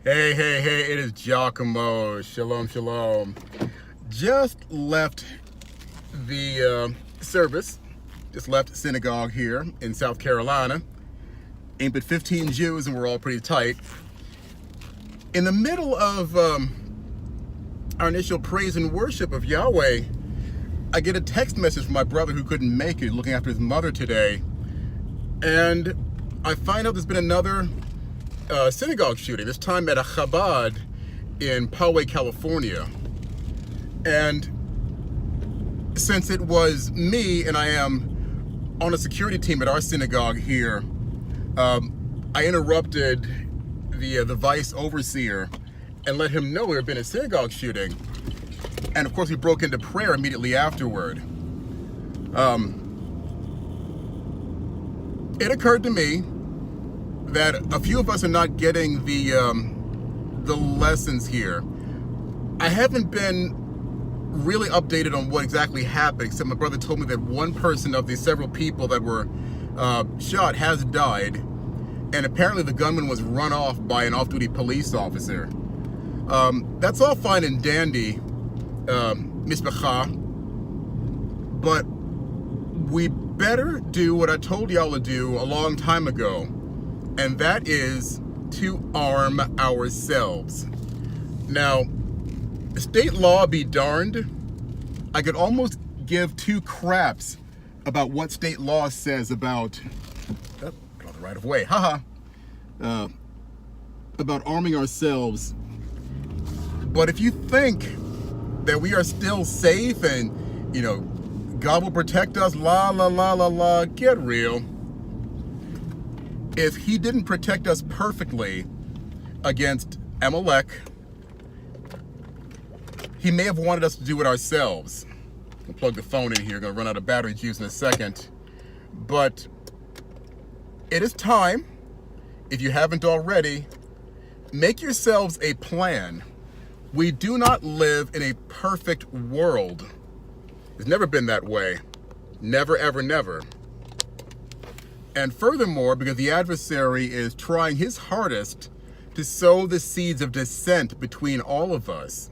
Hey, it is Giacomo. Shalom, shalom. Just left the service, just left synagogue here in South Carolina. Ain't but 15 Jews and we're all pretty tight. In the middle of our initial praise and worship of Yahweh, I get a text message from my brother who couldn't make it, looking after his mother today. And I find out there's been another synagogue shooting, this time at a Chabad in Poway, California. And since it was me and I am on a security team at our synagogue here, I interrupted the vice overseer and let him know there had been a synagogue shooting. And of course we broke into prayer immediately afterward. It occurred to me that a few of us are not getting the lessons here. I haven't been really updated on what exactly happened, except my brother told me that one person of the several people that were shot has died, and apparently the gunman was run off by an off-duty police officer. That's all fine and dandy, Mishpacha, but we better do what I told y'all to do a long time ago, and that is to arm ourselves. Now, state law be darned, I could almost give two craps about what state law says about, got on the right of way, about arming ourselves. But if you think that we are still safe and, God will protect us, get real. If he didn't protect us perfectly against Amalek, he may have wanted us to do it ourselves. I'll plug the phone in here, gonna run out of battery juice in a second. But it is time, if you haven't already, make yourselves a plan. We do not live in a perfect world. It's never been that way. Never, ever, never. And furthermore, because the adversary is trying his hardest to sow the seeds of dissent between all of us,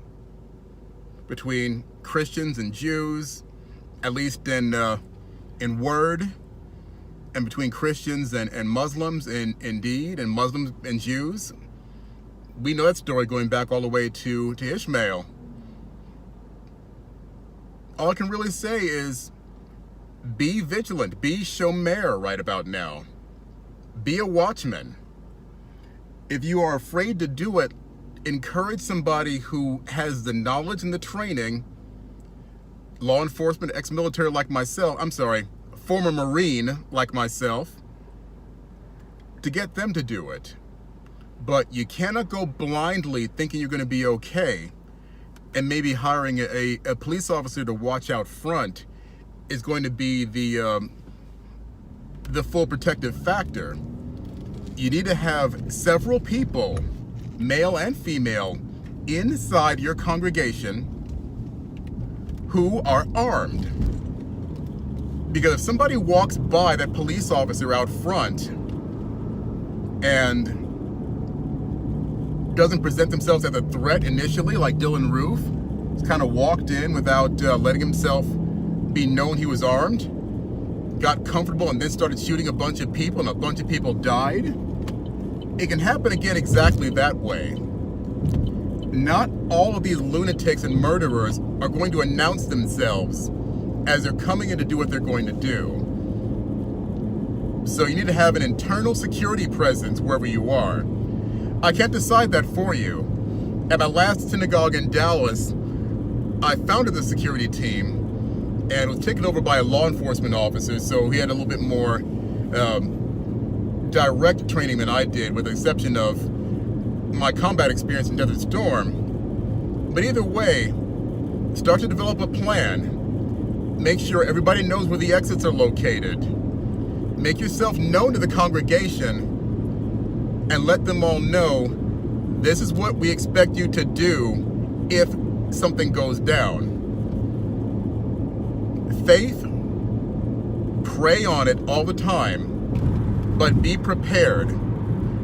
between Christians and Jews, at least in word, and between Christians and Muslims indeed, and Muslims and Jews. We know that story going back all the way to Ishmael. All I can really say is be vigilant, be shomer right about now. Be a watchman. If you are afraid to do it, encourage somebody who has the knowledge and the training, law enforcement, ex-military like myself, former Marine like myself, to get them to do it. But you cannot go blindly thinking you're going to be okay, and maybe hiring a police officer to watch out front is going to be the full protective factor. You need to have several people, male and female, inside your congregation who are armed. Because if somebody walks by that police officer out front and doesn't present themselves as a threat initially, like Dylan Roof, just kind of walked in without letting himself be known he was armed, got comfortable and then started shooting a bunch of people and a bunch of people died, it can happen again exactly that way. Not all of these lunatics and murderers are going to announce themselves as they're coming in to do what they're going to do. So you need to have an internal security presence wherever you are. I can't decide that for you. At my last synagogue in Dallas, I founded the security team and was taken over by a law enforcement officer, so he had a little bit more direct training than I did, with the exception of my combat experience in Desert Storm. But either way, start to develop a plan. Make sure everybody knows where the exits are located. Make yourself known to the congregation and let them all know this is what we expect you to do if something goes down. Faith, pray on it all the time, but be prepared.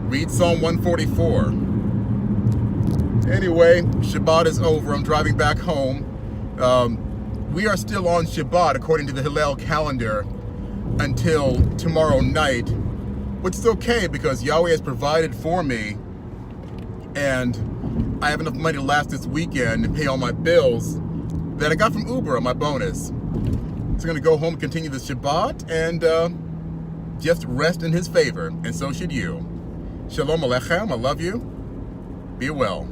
Read Psalm 144. Anyway, Shabbat is over. I'm driving back home. We are still on Shabbat according to the Hillel calendar until tomorrow night, which is okay because Yahweh has provided for me and I have enough money to last this weekend and pay all my bills that I got from Uber on my bonus. So I'm going to go home and continue the Shabbat and just rest in his favor, and so should you. Shalom Aleichem, I love you. Be well.